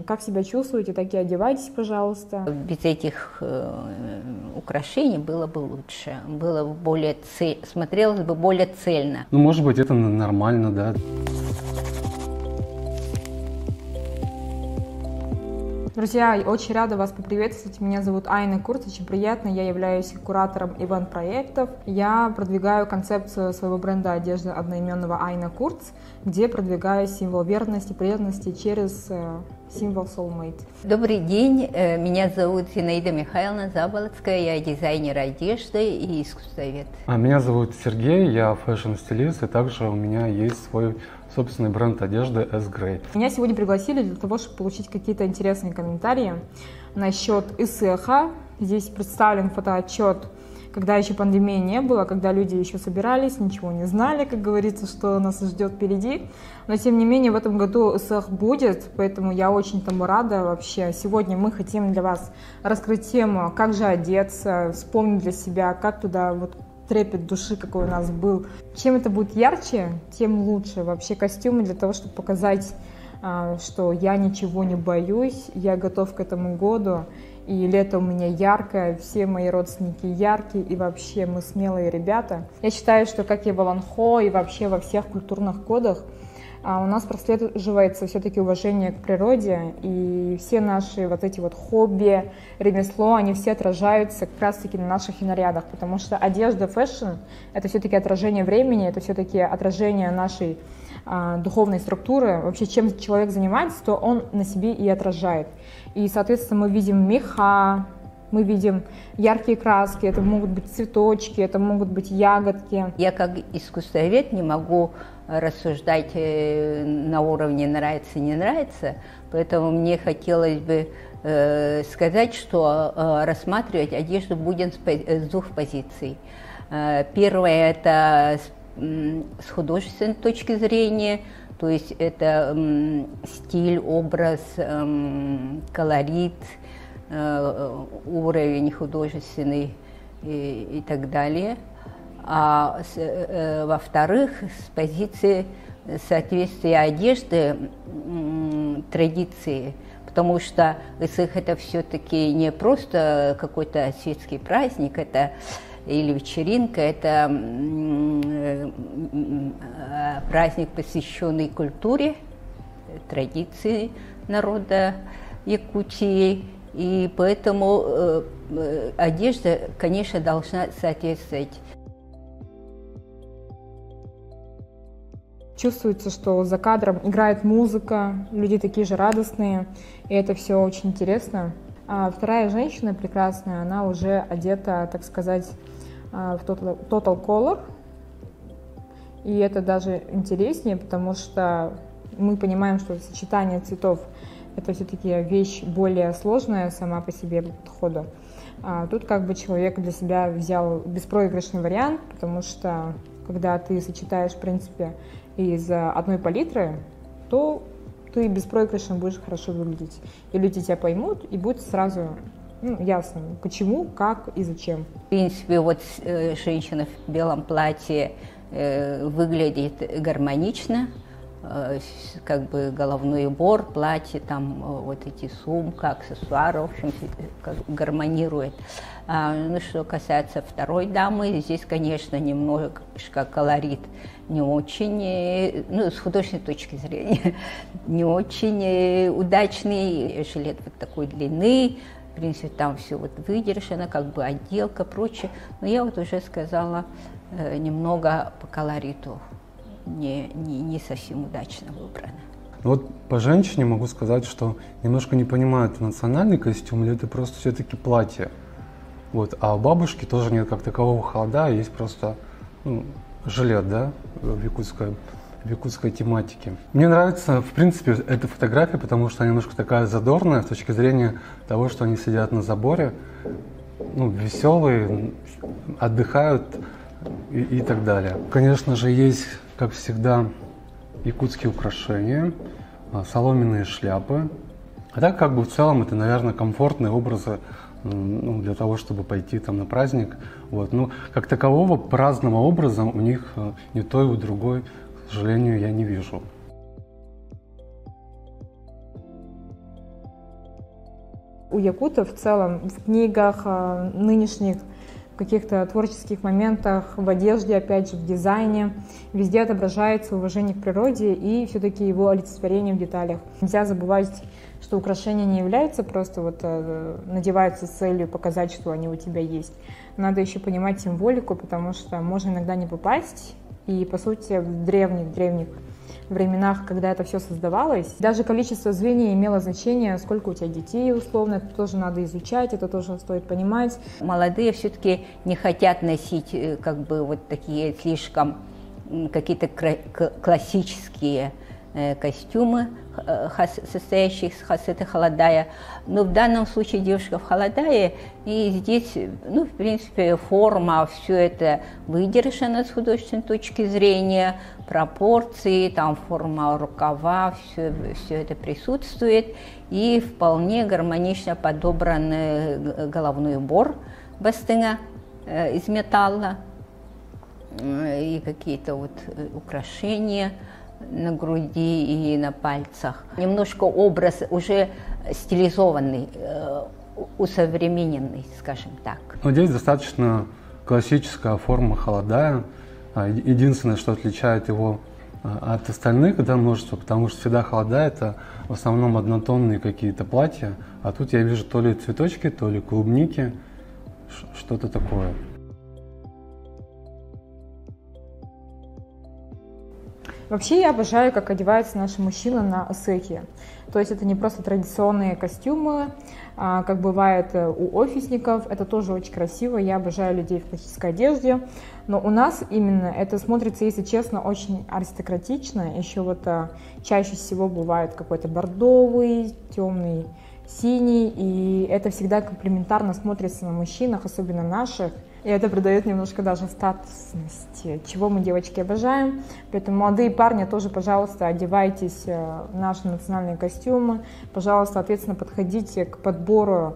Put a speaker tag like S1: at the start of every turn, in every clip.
S1: Как себя чувствуете, такие одевайтесь, пожалуйста.
S2: Без этих украшений было бы лучше, было бы более смотрелось бы более цельно.
S3: Ну, может быть, это нормально, да.
S1: Друзья, очень рада вас поприветствовать. Меня зовут Айна Курц, очень приятно. Я являюсь куратором ивент-проектов. Я продвигаю концепцию своего бренда одежды одноименного Айна Курц, где продвигаю символ верности, преданности через символ Soulmate.
S2: Добрый день, меня зовут Зинаида Михайловна Заболоцкая, я дизайнер одежды и искусствовед.
S3: Меня зовут Сергей, я фэшн-стилист, и также у меня есть свой собственный бренд одежды S-Grey.
S1: Меня сегодня пригласили для того, чтобы получить какие-то интересные комментарии насчет ИСЭХа. Здесь представлен фотоотчет, когда еще пандемии не было, когда люди еще собирались, ничего не знали, как говорится, что нас ждет впереди. Но тем не менее в этом году ИСЭХ будет, поэтому я очень тому рада вообще. Сегодня мы хотим для вас раскрыть тему, как же одеться, вспомнить для себя, как туда вот трепет души, какой у нас был. Чем это будет ярче, тем лучше. Вообще костюмы для того, чтобы показать, что я ничего не боюсь, я готов к этому году, и лето у меня яркое, все мои родственники яркие, и вообще мы смелые ребята. Я считаю, что как и в Аланхо, и вообще во всех культурных кодах, у нас прослеживается все-таки уважение к природе, и все наши вот эти вот хобби, ремесло, они все отражаются как раз-таки на наших нарядах, потому что одежда, фэшн — это все-таки отражение времени, это все-таки отражение нашей духовной структуры. Вообще, чем человек занимается, то он на себе и отражает. И, соответственно, мы видим меха, мы видим яркие краски, это могут быть цветочки, это могут быть ягодки.
S2: Я как искусствовед не могу рассуждать на уровне нравится-не нравится, поэтому мне хотелось бы сказать, что рассматривать одежду будем с двух позиций. Первое – это с художественной точки зрения, то есть это стиль, образ, колорит, уровень художественный и так далее. А во-вторых, с позиции соответствия одежды традиции, потому что ИСЭХ это все-таки не просто какой-то светский праздник, это или вечеринка, это праздник, посвященный культуре, традиции народа Якутии, и поэтому одежда, конечно, должна соответствовать.
S1: Чувствуется, что за кадром играет музыка, люди такие же радостные, и это все очень интересно. А вторая женщина прекрасная, она уже одета, так сказать, в Total Color, и это даже интереснее, потому что мы понимаем, что сочетание цветов — это все-таки вещь более сложная сама по себе по подходу. А тут как бы человек для себя взял беспроигрышный вариант, потому что когда ты сочетаешь, в принципе, из одной палитры, то ты беспроигрышно будешь хорошо выглядеть. И люди тебя поймут, и будет сразу ясно, почему, как и зачем.
S2: В принципе, вот женщина в белом платье выглядит гармонично, как бы головной убор, платье, там вот эти сумка, аксессуары, в общем, как гармонирует. Ну, что касается второй дамы, здесь, конечно, немножко колорит не очень, ну, с художественной точки зрения, не очень удачный, жилет вот такой длины, в принципе, там все вот выдержано, как бы отделка, прочее. Но я вот уже сказала, немного по колориту не совсем удачно выбрано.
S3: Вот по женщине могу сказать, что немножко не понимаю, это национальный костюм или это просто все-таки платье. Вот. А у бабушки тоже нет как такового холода, есть просто жилет, да, в якутской тематике. Мне нравится, в принципе, эта фотография, потому что она немножко такая задорная с точки зрения того, что они сидят на заборе, веселые, отдыхают и так далее. Конечно же, есть, как всегда, якутские украшения, соломенные шляпы. А так, как бы в целом, это, наверное, комфортные образы для того, чтобы пойти там на праздник. Вот. Но как такового праздного образа у них ни той, у другой, к сожалению, я не вижу.
S1: У якутов в целом в книгах, нынешних каких-то творческих моментах, в одежде, опять же, в дизайне, везде отображается уважение к природе и все-таки его олицетворение в деталях. Нельзя забывать, что украшения не являются просто надеваются с целью показать, что они у тебя есть. Надо еще понимать символику, потому что можно иногда не попасть. И, по сути, в древних временах, когда это все создавалось, даже количество звеньев имело значение, сколько у тебя детей, условно, это тоже надо изучать, это тоже стоит понимать.
S2: Молодые все-таки не хотят носить как бы вот такие слишком какие-то классические костюмы, состоящие из хасыты халадая. Но в данном случае девушка в халадае, и здесь, ну, в принципе, форма, все это выдержано с художественной точки зрения, пропорции, там форма рукава, все это присутствует, и вполне гармонично подобран головной убор бастыня из металла, и какие-то вот украшения на груди и на пальцах. Немножко образ уже стилизованный, усовремененный, скажем так.
S3: Но здесь достаточно классическая форма халадая. Единственное, что отличает его от остальных множества, потому что всегда халадая — это в основном однотонные какие-то платья, а тут я вижу то ли цветочки, то ли клубники, что-то такое.
S1: Вообще я обожаю, как одеваются наши мужчины на осеке. То есть это не просто традиционные костюмы, как бывает у офисников. Это тоже очень красиво. Я обожаю людей в классической одежде. Но у нас именно это смотрится, если честно, очень аристократично. Еще чаще всего бывает какой-то бордовый, темный, синий. И это всегда комплементарно смотрится на мужчинах, особенно наших. И это придает немножко даже статусности, чего мы, девочки, обожаем. Поэтому, молодые парни, тоже, пожалуйста, одевайтесь в наши национальные костюмы. Пожалуйста, ответственно подходите к подбору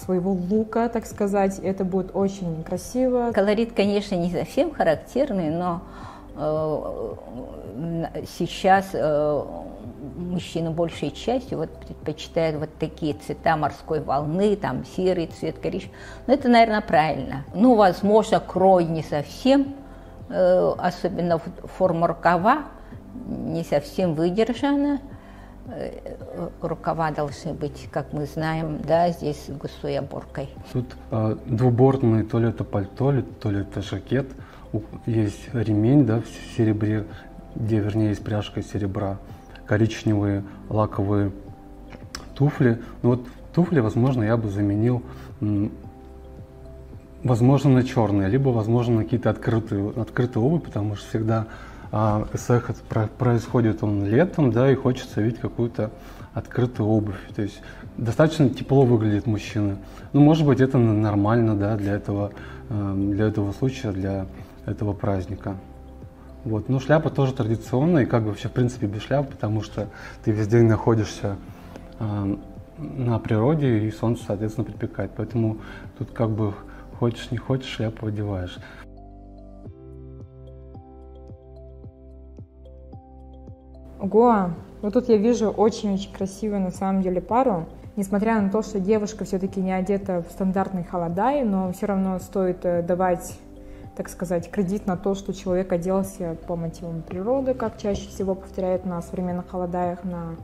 S1: своего лука, так сказать. Это будет очень красиво.
S2: Колорит, конечно, не совсем характерный, но сейчас мужчины большей частью предпочитают такие цвета морской волны, там серый цвет, коричневый. Но это, наверное, правильно. Ну, возможно, крой не совсем, особенно форма рукава не совсем выдержана. Рукава должны быть, как мы знаем, да, здесь с густой оборкой.
S3: Тут двубортный, то ли это пальто, то ли это жакет. Есть ремень, да, в серебре, где, вернее, есть пряжка из серебра. Коричневые лаковые туфли. Ну туфли, возможно, я бы заменил, возможно, на черные, либо, возможно, на какие-то открытые обувь, потому что всегда эсэх происходит летом, да, и хочется видеть какую-то открытую обувь. То есть достаточно тепло выглядит мужчина. Ну, может быть, это нормально, да, для этого случая, для этого праздника. Но шляпа тоже традиционная, и вообще в принципе без шляп, потому что ты весь день находишься на природе, и солнце, соответственно, припекает. Поэтому тут хочешь не хочешь, шляпу одеваешь.
S1: Ого! Тут я вижу очень-очень красивую на самом деле пару. Несмотря на то, что девушка все-таки не одета в стандартный халадай, но все равно стоит давать, так сказать, кредит на то, что человек оделся по мотивам природы, как чаще всего повторяют на современных халадаях, на,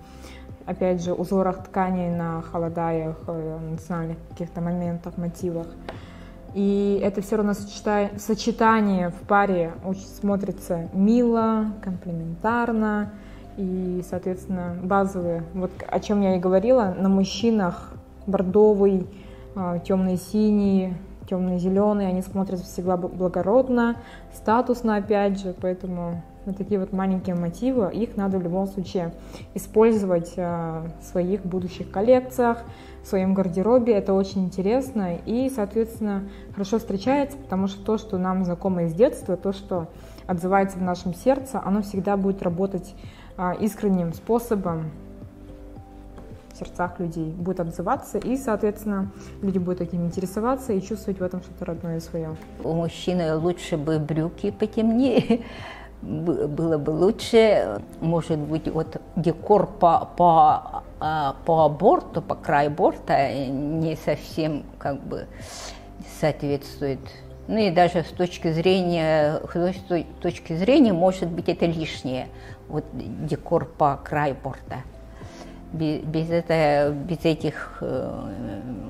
S1: опять же, узорах тканей на халадаях, национальных каких-то моментах, мотивах. И это все равно сочетание в паре очень смотрится мило, комплементарно. И, соответственно, базовые, о чем я и говорила, на мужчинах бордовый, темный-синий, темно-зеленый, они смотрятся всегда благородно, статусно, опять же, поэтому такие маленькие мотивы, их надо в любом случае использовать в своих будущих коллекциях, в своем гардеробе, это очень интересно и, соответственно, хорошо встречается, потому что то, что нам знакомо из детства, то, что отзывается в нашем сердце, оно всегда будет работать искренним способом в сердцах людей, будет отзываться, и, соответственно, люди будут этим интересоваться и чувствовать в этом что-то родное и свое.
S2: У мужчины лучше бы брюки потемнее, было бы лучше, может быть, декор по по борту, по краю борта не совсем как бы соответствует. Ну и даже с точки зрения художественной точки зрения, может быть, это лишнее. Вот декор по краю борта. Без этих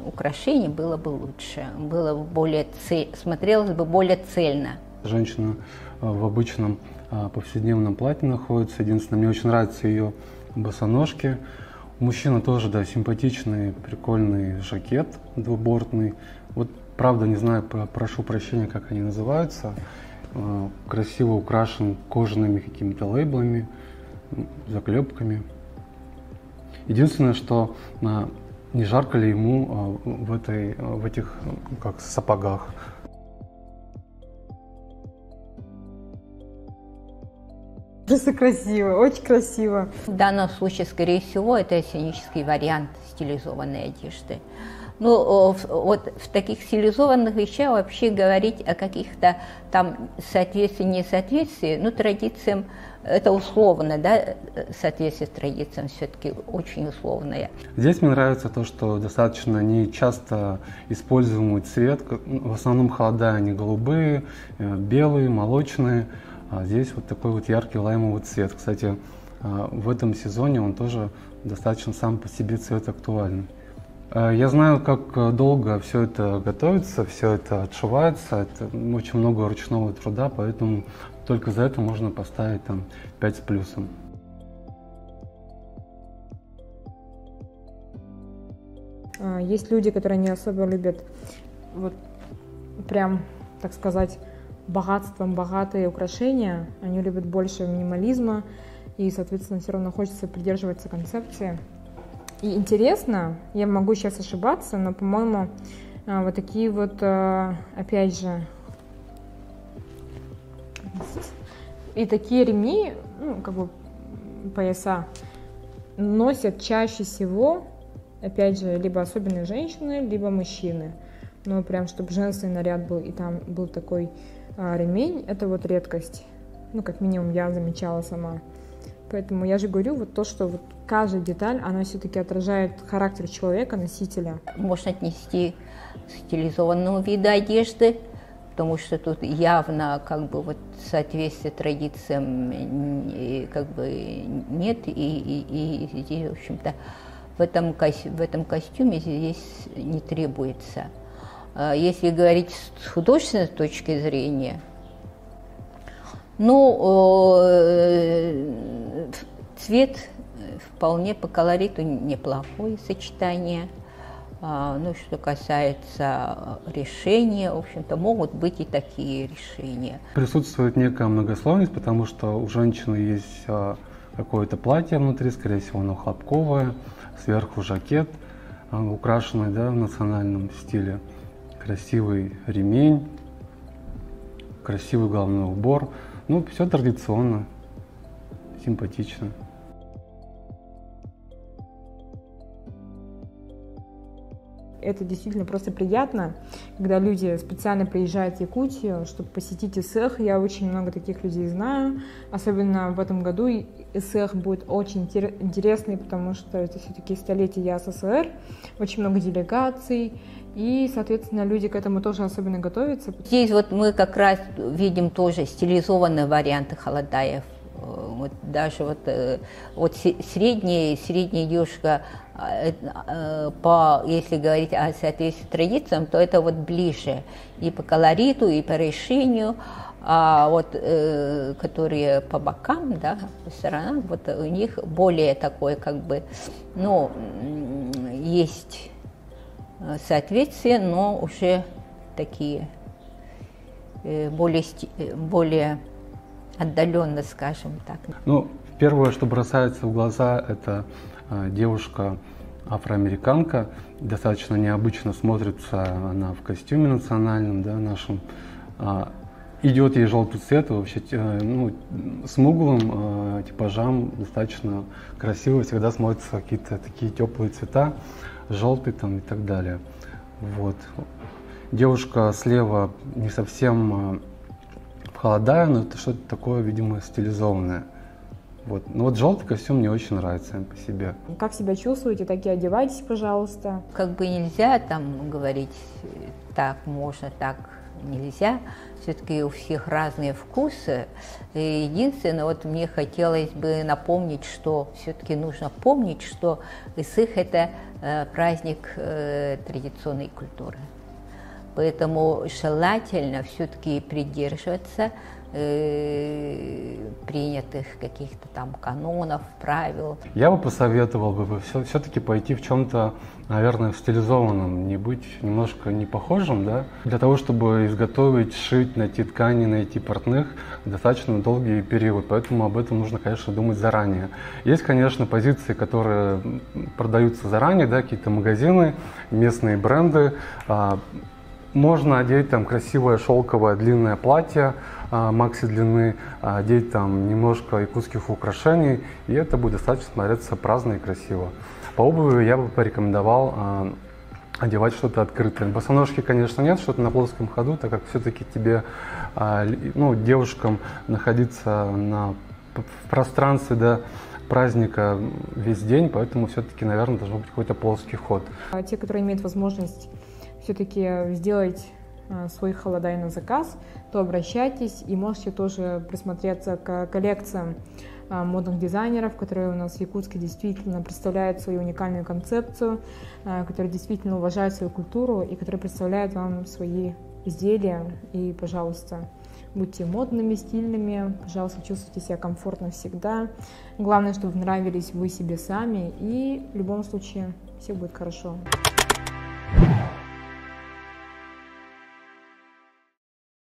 S2: украшений было бы лучше, было бы более смотрелось бы более цельно.
S3: Женщина в обычном повседневном платье находится. Единственное, мне очень нравятся ее босоножки. У мужчины тоже, да, симпатичный, прикольный жакет двубортный. Вот, правда, не знаю, прошу прощения, как они называются. Красиво украшен кожаными какими-то лейблами, заклепками. Единственное, что не жарко ли ему в этих как сапогах.
S1: Просто красиво, очень красиво.
S2: В данном случае, скорее всего, это сценический вариант стилизованной одежды. Ну, вот в таких стилизованных вещах вообще говорить о каких-то там соответствии, несоответствии, ну, традициям, это условно, да, соответствие традициям все-таки очень условное.
S3: Здесь мне нравится то, что достаточно не часто используемый цвет, в основном холода они голубые, белые, молочные, а здесь вот такой вот яркий лаймовый цвет. Кстати, в этом сезоне он тоже достаточно сам по себе цвет актуальный. Я знаю, как долго все это готовится, все это отшивается, это очень много ручного труда, поэтому только за это можно поставить там 5 с плюсом.
S1: Есть люди, которые не особо любят вот прям, так сказать, богатством богатые украшения, они любят больше минимализма, и, соответственно, все равно хочется придерживаться концепции. И интересно, я могу сейчас ошибаться, но, по-моему, вот такие вот, опять же, и такие ремни, ну, как бы пояса, носят чаще всего, опять же, либо особенные женщины, либо мужчины. Но прям, чтобы женственный наряд был, и там был такой ремень, это вот редкость. Ну, как минимум, я замечала сама. Поэтому я же говорю, вот то, что вот каждая деталь, она все-таки отражает характер человека, носителя.
S2: Можно отнести к стилизованному виду одежды, потому что тут явно как бы вот соответствия традициям как бы нет, и здесь, в общем-то, в этом костюме здесь не требуется. Если говорить с художественной точки зрения, ну, цвет вполне по колориту неплохое сочетание. Ну, что касается решения, в общем-то, могут быть и такие решения.
S3: Присутствует некая многослойность, потому что у женщины есть какое-то платье внутри, скорее всего, оно хлопковое, сверху жакет, украшенный, да, в национальном стиле, красивый ремень, красивый головной убор. Ну, все традиционно, симпатично.
S1: Это действительно просто приятно, когда люди специально приезжают в Якутию, чтобы посетить ИСЭХ. Я очень много таких людей знаю. Особенно в этом году ИСЭХ будет очень интересный, потому что это все-таки столетие СССР, очень много делегаций. И, соответственно, люди к этому тоже особенно готовятся.
S2: Здесь вот мы как раз видим тоже стилизованные варианты холодаев. Вот даже вот средняя девушка, если говорить о соответствии традициям, то это вот ближе и по колориту, и по решению. А вот которые по бокам, да, по сторонам, вот у них более такое как бы, ну, есть соответствие, но уже такие более отдаленно, скажем так.
S3: Ну, первое, что бросается в глаза, это девушка афроамериканка. Достаточно необычно смотрится она в костюме национальном, да, нашем. Идет ей желтый цвет, вообще, ну, смуглым типажам достаточно красиво всегда смотрятся какие-то такие теплые цвета, желтый там и так далее. Вот. Девушка слева не совсем холодая, но это что-то такое, видимо, стилизованное. Вот. Но вот желтый костюм мне очень нравится по себе.
S1: Как себя чувствуете, так и одевайтесь, пожалуйста.
S2: Как бы нельзя там говорить так можно, так нельзя. Все-таки у всех разные вкусы. И единственное, вот мне хотелось бы напомнить, что все-таки нужно помнить, что Исых – это праздник традиционной культуры. Поэтому желательно все-таки придерживаться принятых каких-то там канонов, правил.
S3: Я бы посоветовал бы все-таки пойти в чем-то, наверное, в стилизованном, не быть немножко не похожим, да, для того, чтобы изготовить, сшить, найти ткани, найти портных, достаточно долгий период, поэтому об этом нужно, конечно, думать заранее. Есть, конечно, позиции, которые продаются заранее, да, какие-то магазины, местные бренды. Можно одеть там красивое шелковое длинное платье макси длины, одеть там немножко якутских украшений, и это будет достаточно смотреться праздно и красиво. По обуви я бы порекомендовал одевать что-то открытое. Босоножки, конечно, нет, что-то на плоском ходу, так как все-таки тебе, ну, девушкам находиться в пространстве, да, праздника весь день, поэтому все-таки, наверное, должен быть какой-то плоский ход.
S1: Те, которые имеют возможность все-таки сделать свой холодай на заказ, то обращайтесь и можете тоже присмотреться к коллекциям модных дизайнеров, которые у нас в Якутске действительно представляют свою уникальную концепцию, которые действительно уважают свою культуру и которые представляют вам свои изделия. И, пожалуйста, будьте модными, стильными, пожалуйста, чувствуйте себя комфортно всегда. Главное, чтобы нравились вы себе сами, и в любом случае все будет хорошо.